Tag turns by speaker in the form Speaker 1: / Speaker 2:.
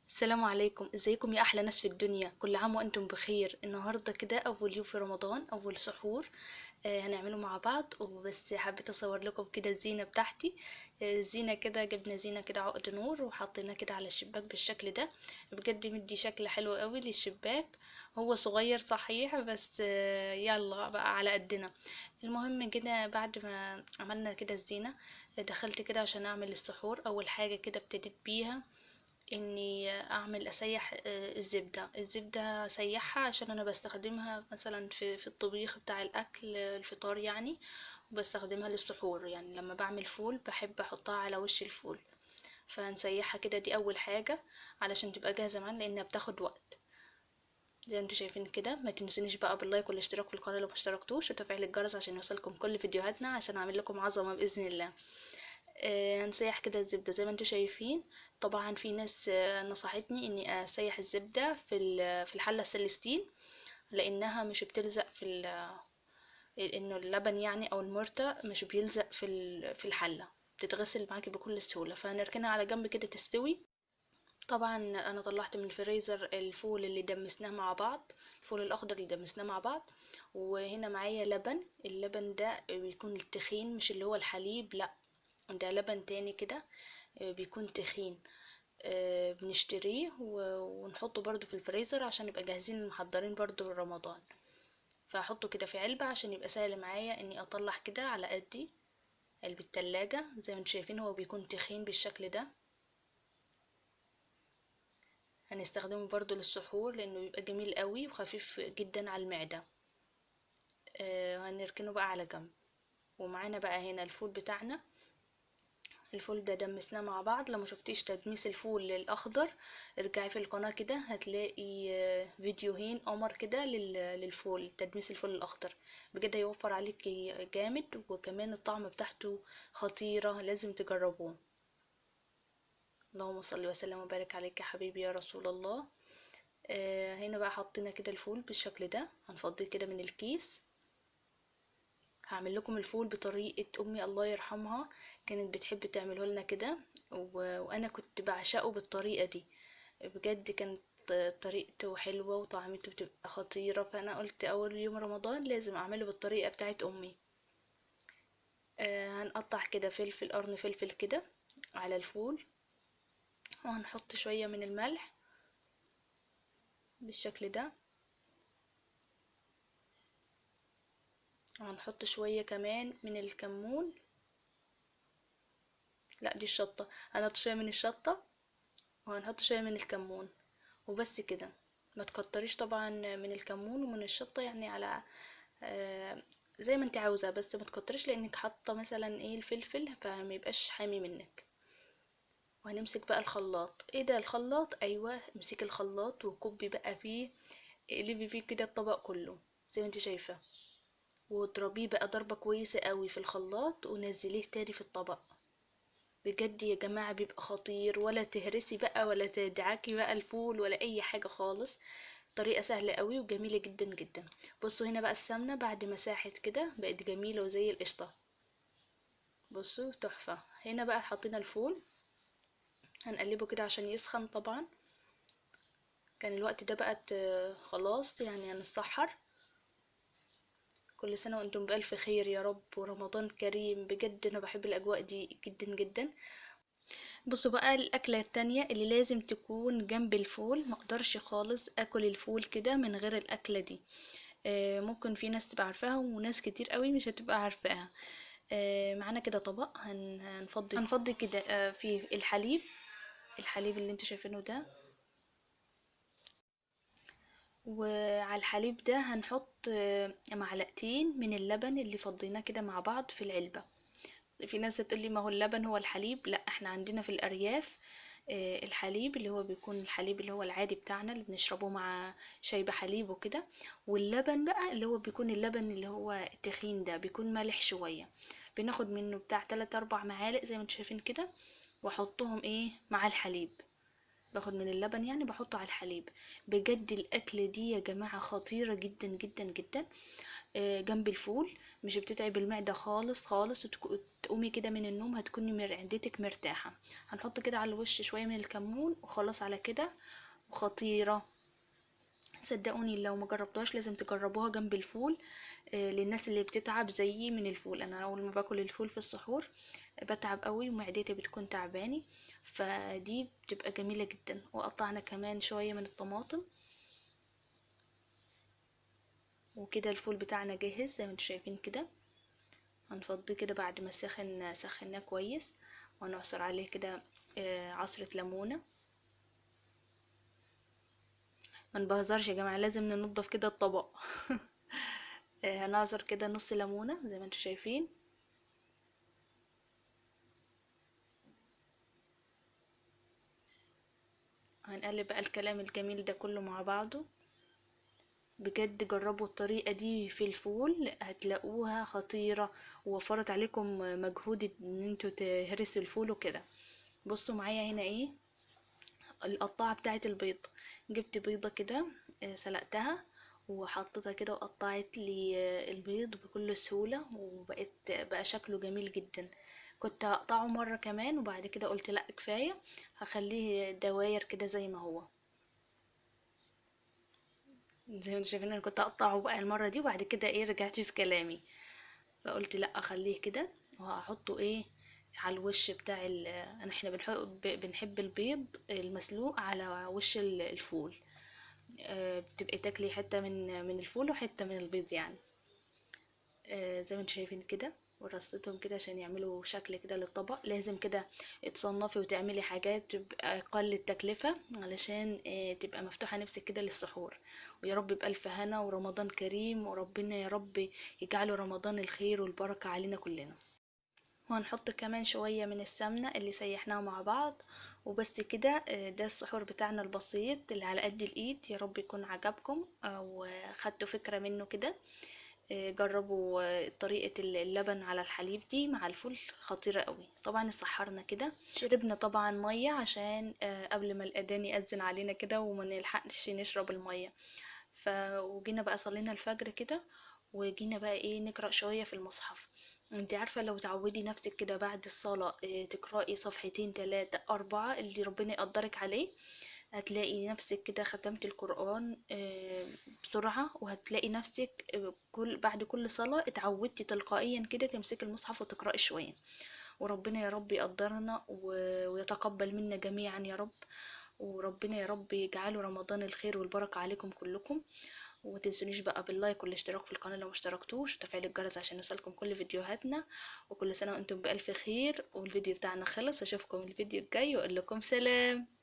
Speaker 1: السلام عليكم، ازيكم يا احلى ناس في الدنيا؟ كل عام وانتم بخير. النهارده كده اول يوم في رمضان، اول سحور هنعمله مع بعض. وبس حبيت اصور لكم كده الزينه بتاعتي. الزينه كده جبنا زينه كده عقد نور وحطيناه كده على الشباك بالشكل ده. بجد مدي شكل حلو قوي للشباك. هو صغير صحيح بس يلا بقى على قدنا. المهم كده بعد ما عملنا كده الزينه، دخلت كده عشان اعمل السحور. اول حاجه كده ابتديت بيها اني اعمل اسيح الزبده اسيحها عشان انا بستخدمها مثلا في الطبيخ بتاع الاكل الفطار يعني. وبستخدمها للسحور يعني لما بعمل فول بحب احطها على وش الفول. فنسيحها كده، دي اول حاجه علشان تبقى جاهزه معانا لانها بتاخد وقت. زي ما انتوا شايفين كده، ما تنسونيش بقى باللايك والاشتراك في القناه لو مشتركتوش، وتفعيل الجرس عشان يوصلكم كل فيديوهاتنا عشان اعمل لكم عظمه باذن الله. هنسيح كده الزبدة زي ما انتوا شايفين. طبعا في ناس نصحتني اني اسيح الزبدة في الحلة السلستين، لانها مش بتلزق انه اللبن يعني او المرتة مش بيلزق في الحلة، بتتغسل معاكي بكل سهولة. فهنركنها على جنب كده تستوي. طبعا انا طلعت من الفريزر الفول اللي دمسناه مع بعض، الفول الاخضر اللي دمسناه مع بعض. وهنا معايا لبن، اللبن ده بيكون التخين مش اللي هو الحليب، لا، ده لبن تاني كده، بيكون تخين. بنشتريه ونحطه برضو في الفريزر عشان نبقى جاهزين محضرين برضو رمضان. فهحطه كده في علبة عشان يبقى سهل معايا اني اطلع كده على قدي. علبة تلاجة زي ما انتم شايفين هو بيكون تخين بالشكل ده. هنستخدمه برضو للسحور لانه بيبقى جميل قوي وخفيف جدا على المعدة. هنركنه بقى على جنب. ومعانا بقى هنا الفول بتاعنا. الفول ده دمسناه مع بعض. لو ما شفتيش تدميس الفول الاخضر ارجعي في القناة كده هتلاقي فيديوهين قمر كده للفول، تدميس الفول الاخضر. بجد هيوفر عليكي جامد، وكمان الطعم بتاعته خطيرة، لازم تجربوه. اللهم صل وسلم وبارك عليك يا حبيبي يا رسول الله. هنا بقى حطينا كده الفول بالشكل ده، هنفضيه كده من الكيس. هعمل لكم الفول بطريقة امي الله يرحمها، كانت بتحب تعمله لنا كده. وانا كنت بعشقه بالطريقة دي. بجد كانت طريقته حلوة وطعمته بتبقى خطيرة. فانا قلت اول يوم رمضان لازم اعمله بالطريقة بتاعت امي. هنقطع كده فلفل قرن فلفل كده على الفول. وهنحط شوية من الملح بالشكل ده. وهنحط شوية كمان من الكمون. لا، دي الشطة. هنحط شوية من الشطة وهنحط شوية من الكمون. وبس كده. ما تكتريش طبعا من الكمون ومن الشطة يعني على زي ما انت عاوزة، بس ما تكتريش لانك حاطة مثلا ايه الفلفل فما يبقاش حامي منك. وهنمسك بقى الخلاط. ايه ده الخلاط؟ ايوه، امسكي الخلاط وكبي بقى فيه، اقلبي فيه كده الطبق كله زي ما انت شايفة. واضربيه بقى ضربة كويسة قوي في الخلاط ونزليه تاني في الطبق. بجد يا جماعة بيبقى خطير، ولا تهرسي بقى ولا تدعكي بقى الفول ولا اي حاجة خالص. طريقة سهلة قوي وجميلة جدا جدا. بصوا هنا بقى السمنة بعد ما ساحت كده بقت جميلة وزي القشطة. بصوا تحفة. هنا بقى حطينا الفول، هنقلبه كده عشان يسخن طبعا. كان الوقت ده بقت خلاص يعني هنسحر. كل سنة وانتم بألف خير يا رب، ورمضان كريم. بجد انا بحب الاجواء دي جدا جدا. بصوا بقى الاكله التانية اللي لازم تكون جنب الفول، مقدرش خالص اكل الفول كده من غير الاكله دي. ممكن في ناس تبقى عارفاها وناس كتير قوي مش هتبقى عارفاها. معانا كده طبق هنفضي كده فيه الحليب. الحليب اللي انتوا شايفينه ده. وعلى الحليب ده هنحط معلقتين من اللبن اللي فضيناه كده مع بعض في العلبة. في ناس تقولي ما هو اللبن هو الحليب، لا، احنا عندنا في الارياف الحليب اللي هو بيكون الحليب اللي هو العادي بتاعنا اللي بنشربه مع شاي بحليب وكده. واللبن بقى اللي هو بيكون اللبن اللي هو التخين ده بيكون مالح شوية. بناخد منه بتاع 3 4 معالق زي ما انتم شايفين كده، واحطهم ايه مع الحليب. باخد من اللبن يعني بحطه على الحليب. بجد الاكله دي يا جماعه خطيره جدا جدا جدا. جنب الفول مش بتتعب المعده خالص خالص، تقومي كده من النوم هتكوني معدتك مرتاحه. هنحط كده على الوش شويه من الكمون وخلاص على كده. خطيره. صدقوني لو ما جربتوهاش لازم تجربوها جنب الفول. للناس اللي بتتعب زيي من الفول، انا اول ما باكل الفول في السحور بتعب قوي ومعدتي بتكون تعباني. فدي بتبقى جميلة جدا. وقطعنا كمان شوية من الطماطم. وكده الفول بتاعنا جاهز زي ما انتم شايفين كده. هنفضيه كده بعد ما سخناه كويس. ونعصر عليه كده عصرة ليمونة. ما نبهزرش يا جماعة، لازم ننضف كده الطبق. هنعصر كده نص ليمونة زي ما انتم شايفين. هنقلب بقى الكلام الجميل ده كله مع بعضه. بجد جربوا الطريقة دي في الفول هتلاقوها خطيرة، ووفرت عليكم مجهود ان انتوا تهرسوا الفول وكده. بصوا معايا هنا ايه القطاعة بتاعة البيض. جبت بيضة كده، سلقتها وحطيتها كده وقطعت لي البيض بكل سهولة، بقى شكله جميل جدا. كنت هقطعه مرة كمان وبعد كده قلت لا كفاية، هخليه دواير كده زي ما هو. زي ما انتوا شايفين انا كنت هقطعه بقى المرة دي وبعد كده ايه رجعت في كلامي. فقلت لا اخليه كده. وهحطه ايه على الوش بتاع احنا بنحب البيض المسلوق على وش الفول. بتبقي تاكلي حتة من الفول وحتة من البيض يعني. زي ما انتم شايفين كده. ورصيتهم كده عشان يعملوا شكل كده للطبق. لازم كده تصنفي وتعملي حاجات تبقى اقل التكلفة علشان تبقى مفتوحة نفسك كده للسحور. ويا رب بألف هنا ورمضان كريم، وربنا يا رب يجعله رمضان الخير والبركة علينا كلنا. وهنحط كمان شوية من السمنة اللي سيحناها مع بعض. وبس كده. ده السحور بتاعنا البسيط اللي على قد الايد. يا رب يكون عجبكم او خدتوا فكرة منه كده. جربوا طريقة اللبن على الحليب دي مع الفول خطيرة قوي. طبعا اتسحرنا كده، شربنا طبعا مية عشان قبل ما الأذان يأذن علينا كده وما نلحقش نشرب المية. وجينا بقى صلينا الفجر كده. وجينا بقى ايه نقرأ شوية في المصحف. انت عارفة لو تعودي نفسك كده بعد الصلاة تقرأي صفحتين 3 4 اللي ربنا يقدرك عليه، هتلاقي نفسك كده ختمت القرآن بسرعة. وهتلاقي نفسك بعد كل صلاة اتعودتي تلقائيا كده تمسكي المصحف وتقرأي شوية. وربنا يا رب يقدرنا ويتقبل منا جميعا يا رب. وربنا يا رب يجعله رمضان الخير والبركة عليكم كلكم. ومتنسونيش بقى باللايك والاشتراك في القناة لو مشتركتوش وتفعيل الجرس عشان يوصلكم كل فيديوهاتنا. وكل سنة وانتم بألف خير. والفيديو بتاعنا خلص، اشوفكم الفيديو الجاي واقول لكم سلام.